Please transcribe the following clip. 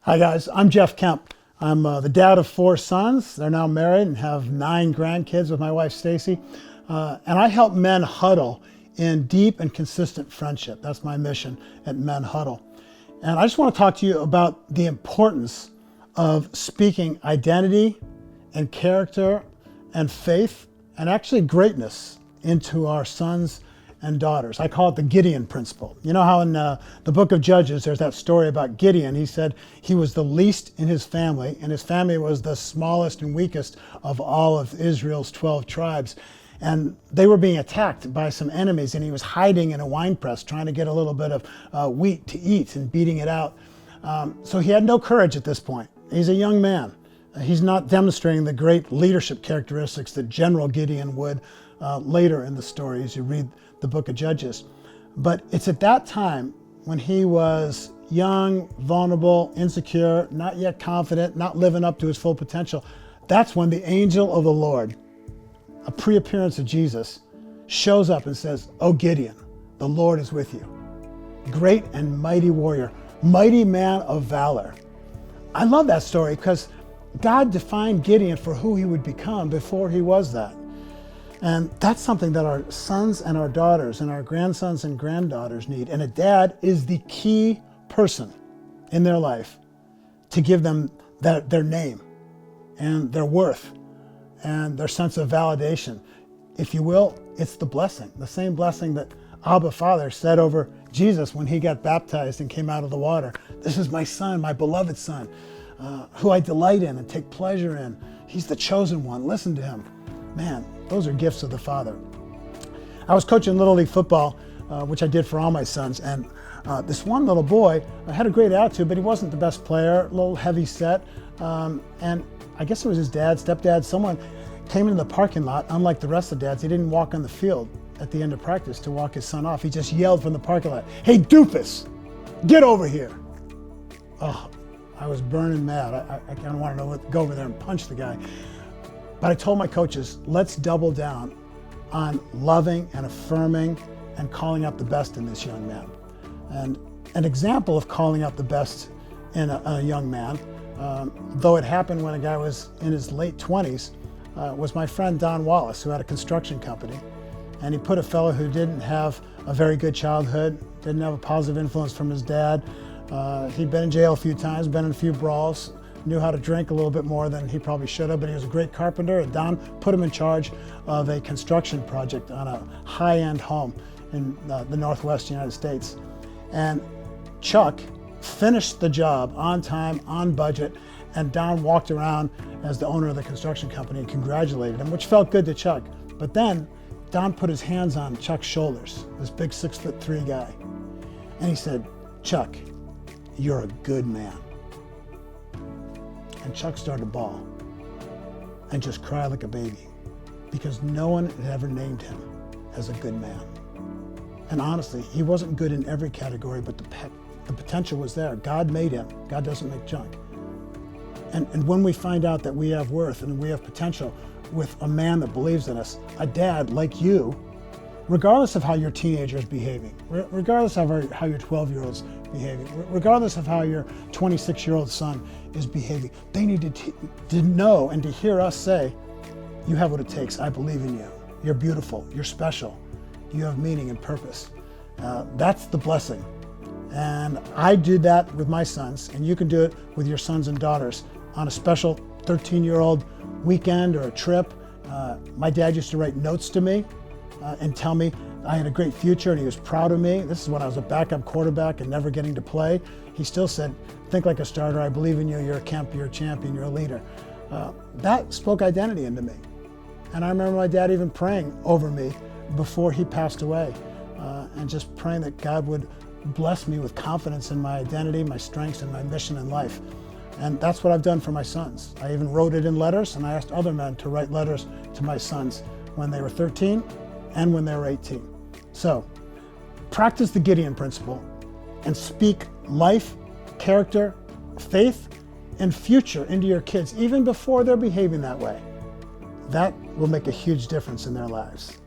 Hi guys, I'm Jeff Kemp. I'm the dad of 4 sons. They're now married and have 9 grandkids with my wife Stacy. And I help men huddle in deep and consistent friendship. That's my mission at Men Huddle. And I just want to talk to you about the importance of speaking identity and character and faith and actually greatness into our sons and daughters. I call it the Gideon principle. You know how in the book of Judges, there's that story about Gideon. He said he was the least in his family, and his family was the smallest and weakest of all of Israel's 12 tribes. And they were being attacked by some enemies, and he was hiding in a wine press, trying to get a little bit of wheat to eat and beating it out. So he had no courage at this point. He's a young man. He's not demonstrating the great leadership characteristics that General Gideon would later in the story as you read the book of Judges. But it's at that time when he was young, vulnerable, insecure, not yet confident, not living up to his full potential. That's when the angel of the Lord, a pre-appearance of Jesus, shows up and says, "Oh Gideon, the Lord is with you. Great and mighty warrior, mighty man of valor." I love that story because God defined Gideon for who he would become before he was that. And that's something that our sons and our daughters and our grandsons and granddaughters need. And a dad is the key person in their life to give them their name and their worth and their sense of validation. If you will, it's the blessing, the same blessing that Abba Father said over Jesus when he got baptized and came out of the water. "This is my son, my beloved son, who I delight in and take pleasure in. He's the chosen one. Listen to him." Man, those are gifts of the Father. I was coaching Little League football, which I did for all my sons, and this one little boy had a great attitude, but he wasn't the best player, a little heavy set, and I guess it was his dad, stepdad, someone came into the parking lot. Unlike the rest of the dads, he didn't walk on the field at the end of practice to walk his son off. He just yelled from the parking lot, "Hey doofus, get over here." Oh, I was burning mad. I kind of wanted to go over there and punch the guy. But I told my coaches, let's double down on loving and affirming and calling out the best in this young man. And an example of calling out the best in a young man, though it happened when a guy was in his late 20s, was my friend Don Wallace, who had a construction company. And he put a fellow who didn't have a very good childhood, didn't have a positive influence from his dad. He'd been in jail a few times, been in a few brawls, knew how to drink a little bit more than he probably should have, but he was a great carpenter. And Don put him in charge of a construction project on a high-end home in the Northwest United States. And Chuck finished the job on time, on budget, and Don walked around as the owner of the construction company and congratulated him, which felt good to Chuck. But then Don put his hands on Chuck's shoulders, this big 6'3" guy, and he said, "Chuck, you're a good man." And Chuck started to bawl and just cry like a baby because no one had ever named him as a good man. And honestly, he wasn't good in every category, but the potential was there. God made him. God doesn't make junk. And when we find out that we have worth and we have potential with a man that believes in us, a dad like you, regardless of how your teenager is behaving, regardless of how your 12-year-old's behaving, regardless of how your 26-year-old son is behaving, they need to know and to hear us say, "You have what it takes. I believe in you. You're beautiful. You're special. You have meaning and purpose." That's the blessing. And I do that with my sons, and you can do it with your sons and daughters on a special 13-year-old weekend or a trip. My dad used to write notes to me and tell me I had a great future and he was proud of me. This is when I was a backup quarterback and never getting to play. He still said, "Think like a starter. I believe in you. You're a Kemp. You're a champion. You're a leader." That spoke identity into me. And I remember my dad even praying over me before he passed away and just praying that God would bless me with confidence in my identity, my strengths, and my mission in life. And that's what I've done for my sons. I even wrote it in letters, and I asked other men to write letters to my sons when they were 13 and when they were 18. So practice the Gideon principle and speak life, character, faith, and future into your kids, even before they're behaving that way. That will make a huge difference in their lives.